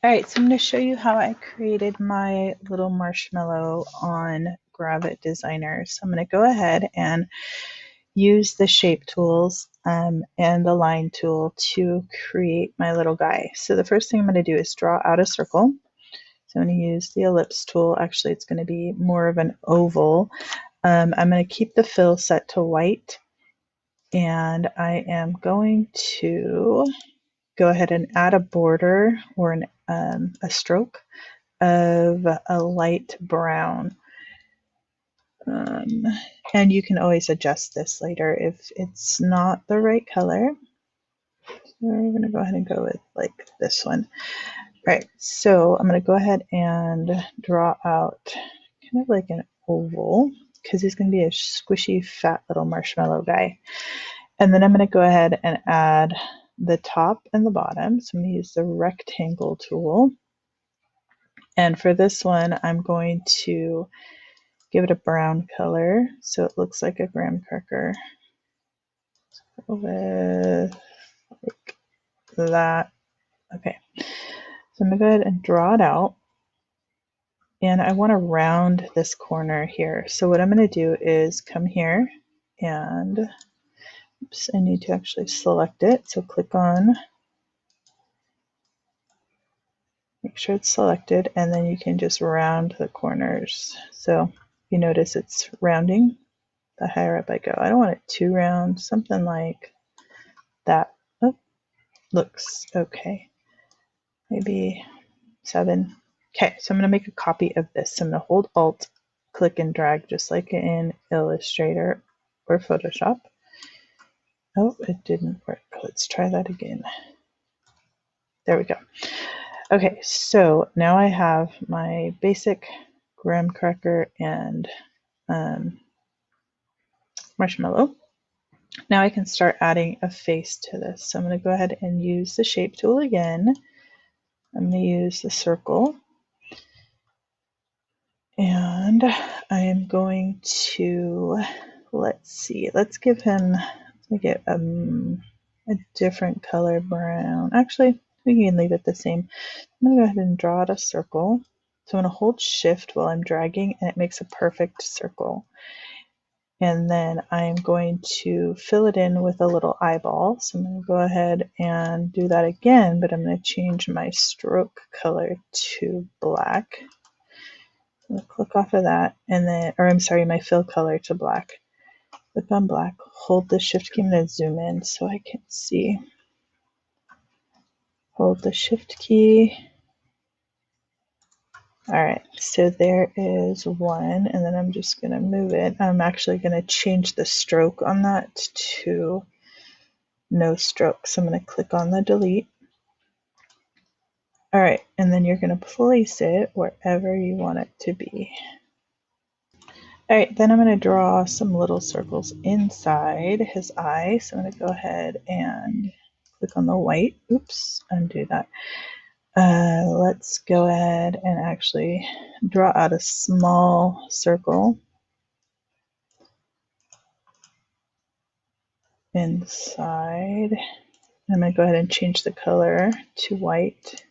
All right, so I'm going to show you how I created my little marshmallow on Gravit Designer. So I'm going to go ahead and use the shape tools and the line tool to create my little guy. So the first thing I'm going to do is draw out a circle. So I'm going to use the ellipse tool. Actually, it's going to be more of an oval. I'm going to keep the fill set to white, and I am going to go ahead and add a border or a stroke of a light brown. And you can always adjust this later if it's not the right color. So we're going to go ahead and go with like this one. All right, so I'm going to go ahead and draw out kind of like an oval because he's going to be a squishy, fat little marshmallow guy. And then I'm going to go ahead and add the top and the bottom. So I'm going to use the rectangle tool. And for this one, I'm going to give it a brown color so it looks like a graham cracker with like that. Okay, so I'm going to go ahead and draw it out. And I want to round this corner here. So what I'm going to do is come here and, oops, I need to actually select it. So click on, make sure it's selected, and then you can just round the corners. So you notice it's rounding the higher up I go. I don't want it too round, something like that. Oh, looks okay. Maybe 7. Okay, so I'm going to make a copy of this. So I'm going to hold Alt, click and drag just like in Illustrator or Photoshop. Oh, it didn't work. Let's try that again. There we go. Okay, so now I have my basic graham cracker and marshmallow. Now I can start adding a face to this. So I'm going to go ahead and use the shape tool again. I'm going to use the circle. And I am going to, let's see, let's give him, let's get a different color brown. Actually, we can leave it the same. I'm going to go ahead and draw out a circle. So I'm going to hold shift while I'm dragging, and it makes a perfect circle. And then I'm going to fill it in with a little eyeball. So I'm going to go ahead and do that again, but I'm going to change my stroke color to black. I'm going to click off of that, and then, or I'm sorry, my fill color to black. Click on black, hold the shift key, I'm going to zoom in so I can see. Hold the shift key. All right, so there is one, and then I'm just going to move it. I'm actually going to change the stroke on that to no stroke. So I'm going to click on the delete. All right, and then you're going to place it wherever you want it to be. All right, then I'm going to draw some little circles inside his eye. So I'm going to go ahead and click on the white. Oops, undo that. Let's go ahead and actually draw out a small circle inside. I'm going to go ahead and change the color to white,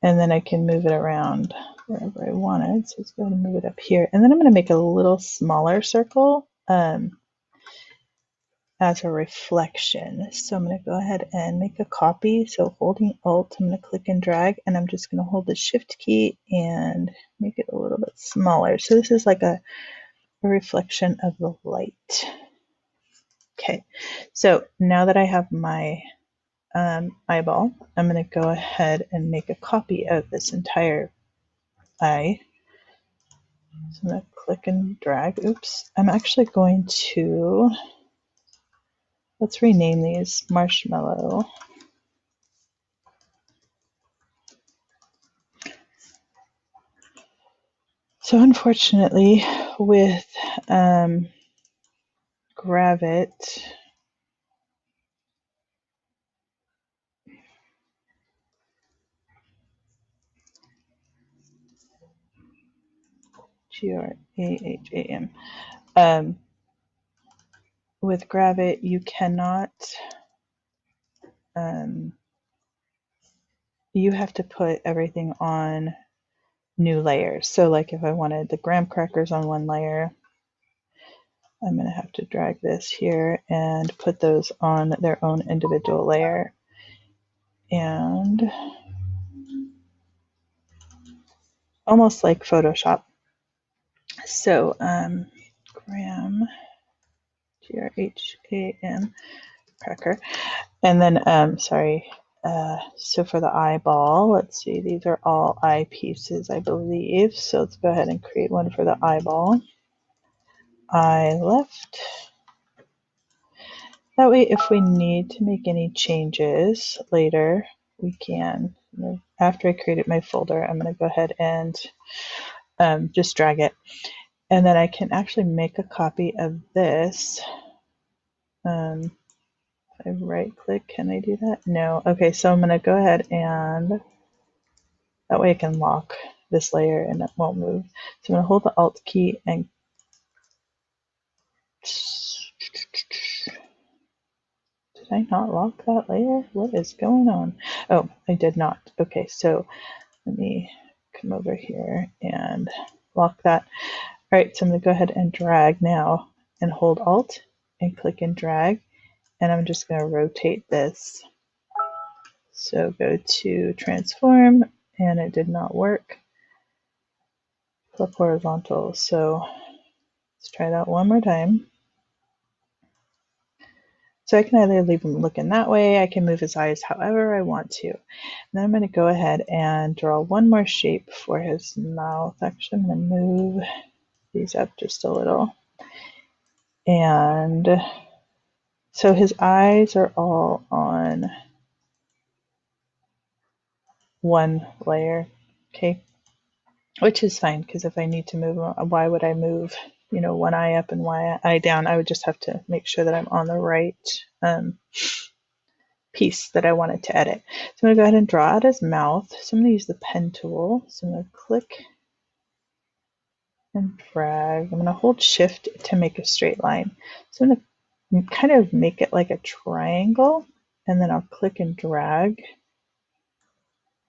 and then I can move it around wherever I want it. So let's go ahead and move it up here. And then I'm going to make a little smaller circle as a reflection. So I'm going to go ahead and make a copy. So holding Alt, I'm going to click and drag, and I'm just going to hold the Shift key and make it a little bit smaller. So this is like a reflection of the light. Okay, so now that I have my eyeball, I'm going to go ahead and make a copy of this entire eye. So I'm going to click and drag. Oops, I'm actually going to, let's rename these marshmallow. So unfortunately, with Gravit, Graham, with Gravit, you cannot you have to put everything on new layers. So like if I wanted the graham crackers on one layer, I'm going to have to drag this here and put those on their own individual layer. And almost like Photoshop. So graham, Graham, cracker. And then, sorry, so for the eyeball, let's see, these are all eye pieces, I believe. So let's go ahead and create one for the eyeball. Eye left. That way, if we need to make any changes later, we can. After I created my folder, I'm going to go ahead and just drag it. And then I can actually make a copy of this. If I right click, can I do that? No. Okay, so I'm going to go ahead and that way I can lock this layer and it won't move. So I'm going to hold the Alt key and did I not lock that layer? What is going on? Oh, I did not. Okay, so let me come over here and lock that. All right, so I'm going to go ahead and drag now and hold Alt and click and drag. And I'm just going to rotate this. So go to transform and it did not work. Flip horizontal. So let's try that one more time. So I can either leave him looking that way, I can move his eyes however I want to. And then I'm going to go ahead and draw one more shape for his mouth. Actually, I'm going to move these up just a little. And so his eyes are all on one layer, okay? Which is fine, because if I need to move them, why would I move, one eye up and one eye down? I would just have to make sure that I'm on the right piece that I wanted to edit. So I'm going to go ahead and draw out his mouth. So I'm going to use the pen tool. So I'm going to click and drag. I'm going to hold shift to make a straight line. So I'm going to kind of make it like a triangle, and then I'll click and drag,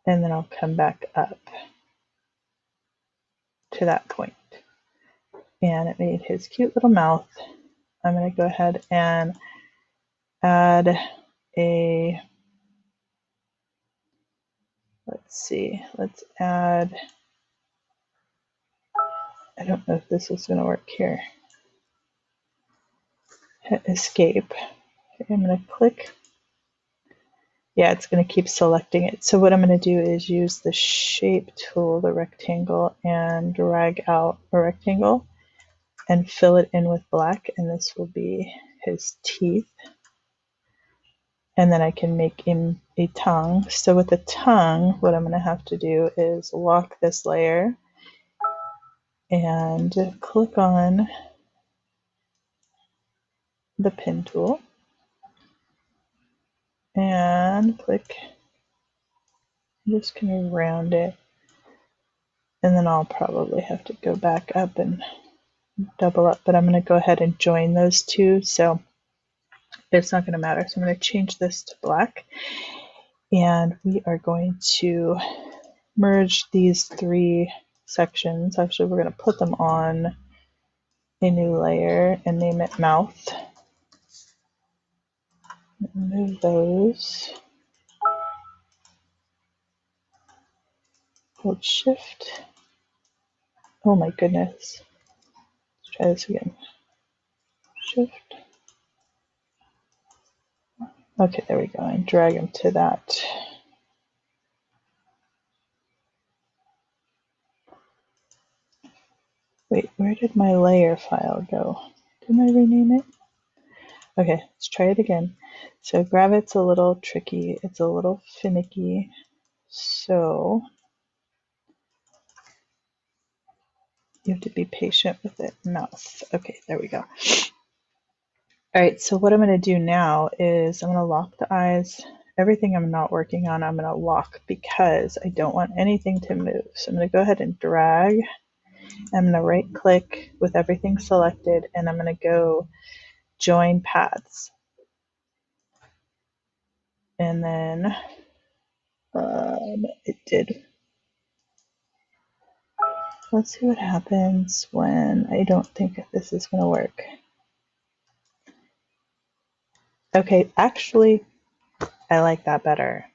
and then I'll come back up to that point. And it made his cute little mouth. I'm going to go ahead and add a, let's add, I don't know if this is going to work here. Hit escape. Okay, I'm going to click. Yeah, it's going to keep selecting it. So what I'm going to do is use the shape tool, the rectangle, and drag out a rectangle and fill it in with black. And this will be his teeth. And then I can make him a tongue. So with the tongue, what I'm going to have to do is lock this layer and click on the pen tool and click. I'm just going to round it. And then I'll probably have to go back up and double up, but I'm going to go ahead and join those two, so it's not going to matter. So I'm going to change this to black, and we are going to merge these three sections. Actually, we're going to put them on a new layer and name it mouth. Move those. Hold shift. Oh my goodness. Let's try this again. Shift. Okay, there we go. And drag them to that. Wait, where did my layer file go? Didn't I rename it? Okay, let's try it again. So Gravit's a little tricky. It's a little finicky. So you have to be patient with it. Mouth. Okay, there we go. All right, so what I'm going to do now is I'm going to lock the eyes. Everything I'm not working on, I'm going to lock because I don't want anything to move. So I'm going to go ahead and drag. I'm going to right click with everything selected, and I'm going to go join paths. And then It did. Let's see what happens when I don't think this is going to work. Okay, actually, I like that better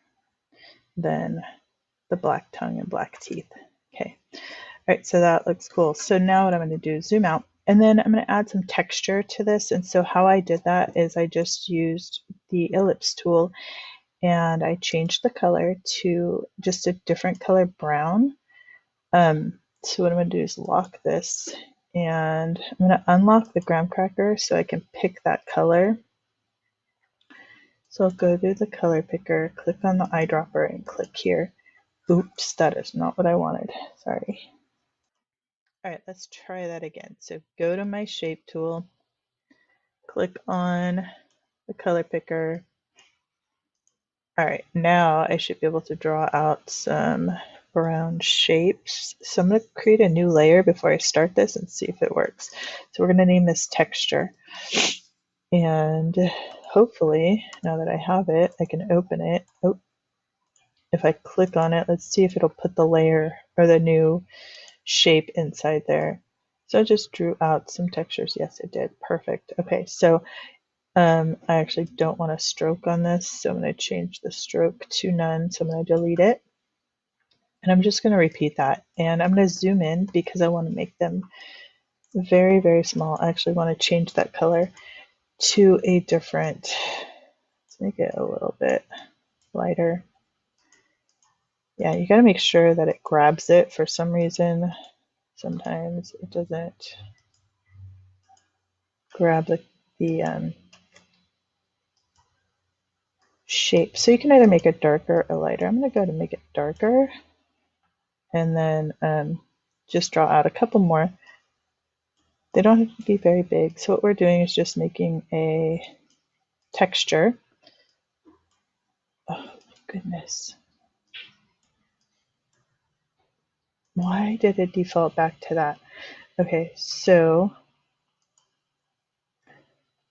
than the black tongue and black teeth. Okay, all right, so that looks cool. So now what I'm going to do is zoom out, and then I'm going to add some texture to this. And so how I did that is I just used the ellipse tool, and I changed the color to just a different color brown. So what I'm going to do is lock this, and I'm going to unlock the graham cracker so I can pick that color. So I'll go to the color picker, click on the eyedropper, and click here. Oops, that is not what I wanted. Sorry. All right, let's try that again. So go to my shape tool, click on the color picker. All right, now I should be able to draw out some brown shapes. So I'm going to create a new layer before I start this and see if it works. So we're going to name this texture. And hopefully, now that I have it, I can open it. Oh, if I click on it, let's see if it'll put the layer or the new shape inside there. So I just drew out some textures. Yes, it did. Perfect. Okay, so I actually don't want a stroke on this, so I'm going to change the stroke to none. So I'm going to delete it. And I'm just going to repeat that. And I'm going to zoom in because I want to make them very, very small. I actually want to change that color to a different, let's make it a little bit lighter. Yeah, you got to make sure that it grabs it. For some reason, sometimes it doesn't grab the shape. So you can either make it darker or lighter. I'm going to go to make it darker, and then just draw out a couple more. They don't have to be very big. So what we're doing is just making a texture. Oh, goodness. Why did it default back to that? Okay, so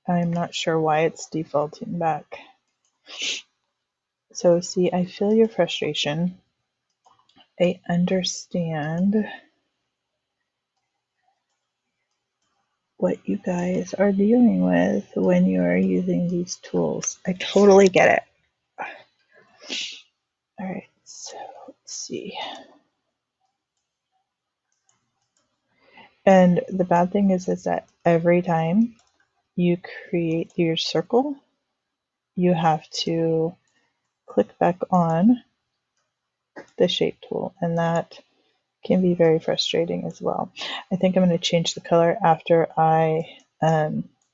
I'm not sure why it's defaulting back. So see, I feel your frustration. I understand what you guys are dealing with when you are using these tools. I totally get it. All right, so let's see. And the bad thing is that every time you create your circle, you have to click back on the shape tool, and that can be very frustrating as well. I think I'm going to change the color after I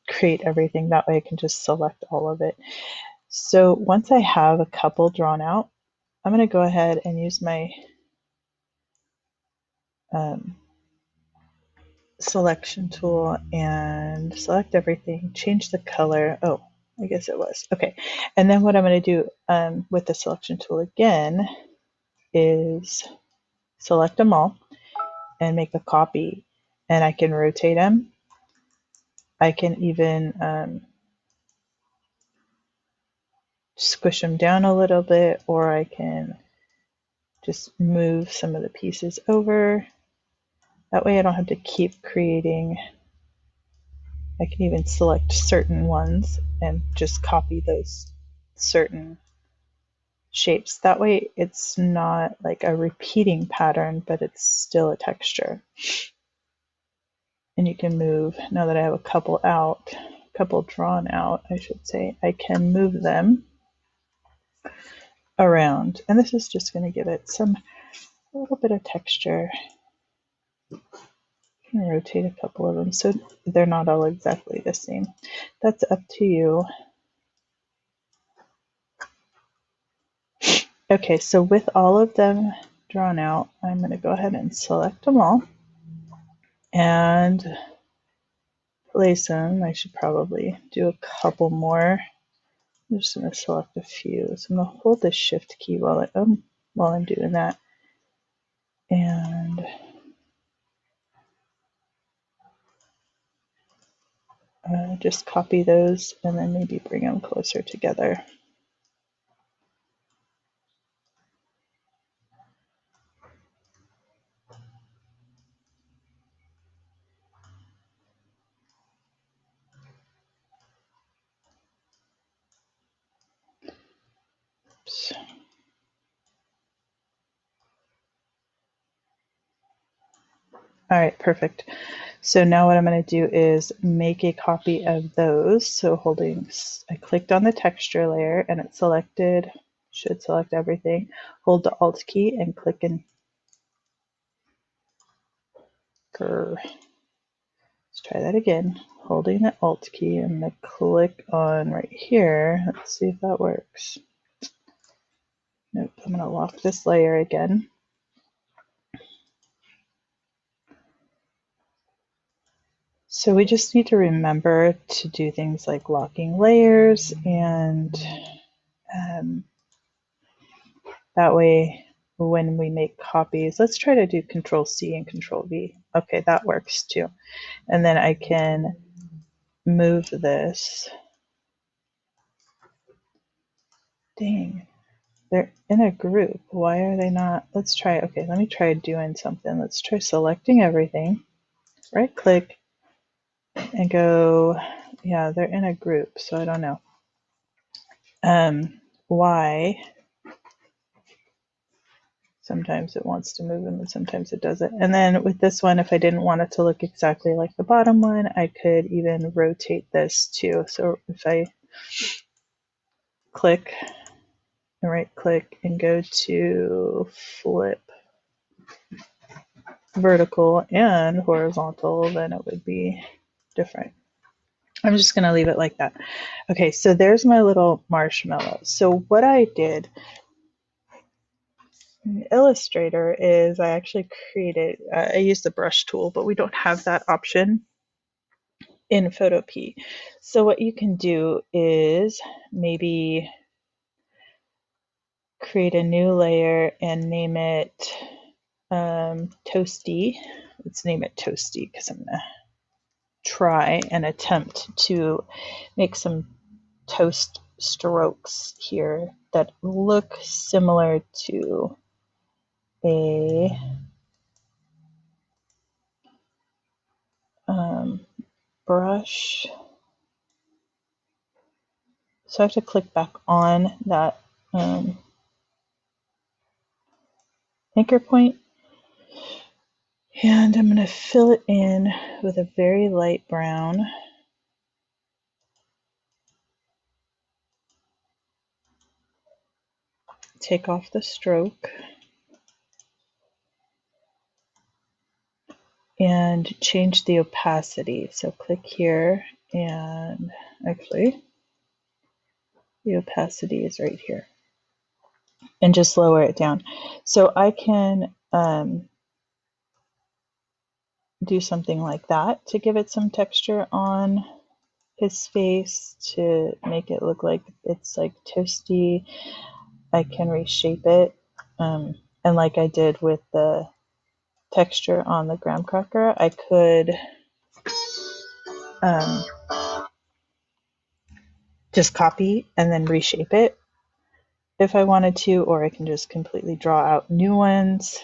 create everything. That way I can just select all of it. So once I have a couple drawn out, I'm going to go ahead and use my selection tool and select everything, change the color. Oh, I guess it was. Okay. And then what I'm going to do with the selection tool again is select them all and make a copy. And I can rotate them. I can even squish them down a little bit, or I can just move some of the pieces over. That way I don't have to keep creating. I can even select certain ones and just copy those certain shapes. That way it's not like a repeating pattern, but it's still a texture. And you can move, now that I have a couple drawn out, I should say, I can move them around. And this is just going to give it a little bit of texture. You can rotate a couple of them so they're not all exactly the same. That's up to you. Okay, so with all of them drawn out, I'm going to go ahead and select them all and place them. I should probably do a couple more. I'm just going to select a few. So I'm going to hold the shift key while I'm doing that. And just copy those and then maybe bring them closer together. Oops. All right, perfect. So now what I'm going to do is make a copy of those. So I clicked on the texture layer and it selected, should select everything. Hold the Alt key and click in. Let's try that again. Holding the Alt key, I'm going to click on right here. Let's see if that works. Nope, I'm going to lock this layer again. So we just need to remember to do things like locking layers, and that way when we make copies, let's try to do Control C and Control V. Okay, that works too. And then I can move this. Dang, they're in a group. Why are they not? Let's try, okay, let me try doing something. Let's try selecting everything, right click, and go, yeah, they're in a group, so I don't know. Why? Sometimes it wants to move them and sometimes it doesn't. And then with this one, if I didn't want it to look exactly like the bottom one, I could even rotate this too. So if I click and right click and go to flip vertical and horizontal, then it would be different. I'm just going to leave it like that. Okay, so there's my little marshmallow. So what I did in Illustrator is I actually created, I used the brush tool, but we don't have that option in Photopea. So what you can do is maybe create a new layer and name it Toasty. Let's name it Toasty because I'm going to try and attempt to make some toast strokes here that look similar to a brush. So I have to click back on that anchor point, and I'm going to fill it in with a very light brown. Take off the stroke and change the opacity. So click here, and actually the opacity is right here, and just lower it down. So I can do something like that to give it some texture on his face to make it look like it's like toasty. I can reshape it, and like I did with the texture on the graham cracker, I could just copy and then reshape it if I wanted to, or I can just completely draw out new ones.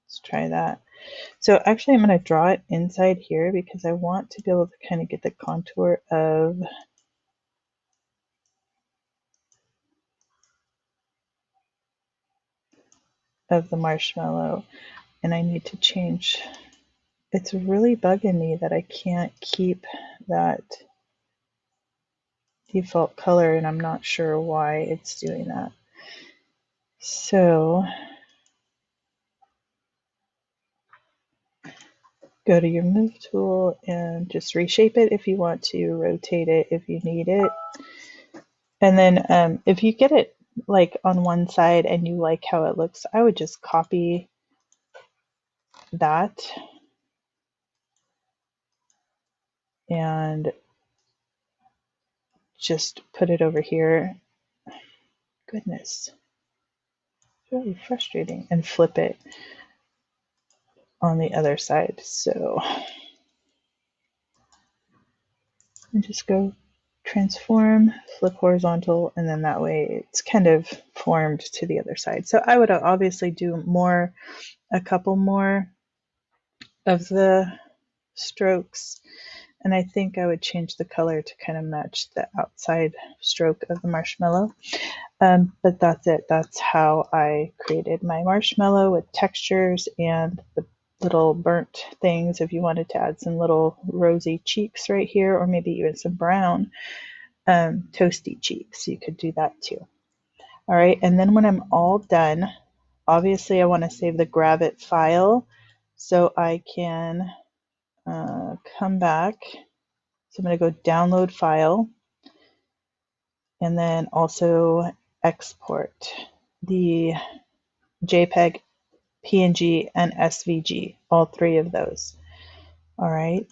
Let's try that. So actually I'm going to draw it inside here because I want to be able to kind of get the contour of the marshmallow, and I need to change. It's really bugging me that I can't keep that default color, and I'm not sure why it's doing that. So go to your move tool and just reshape it if you want to, rotate it if you need it. And then if you get it like on one side and you like how it looks, I would just copy that and just put it over here. Goodness, it's really frustrating. And flip it on the other side. So and just go transform, flip horizontal, and then that way it's kind of formed to the other side. So I would obviously do a couple more of the strokes, And I think I would change the color to kind of match the outside stroke of the marshmallow. But that's it. That's how I created my marshmallow with textures and the little burnt things. If you wanted to add some little rosy cheeks right here, or maybe even some brown toasty cheeks, you could do that too. All right, and then when I'm all done, obviously I want to save the Gravit file so I can come back. So I'm going to go download file and then also export the JPEG, PNG, and SVG, all three of those. All right.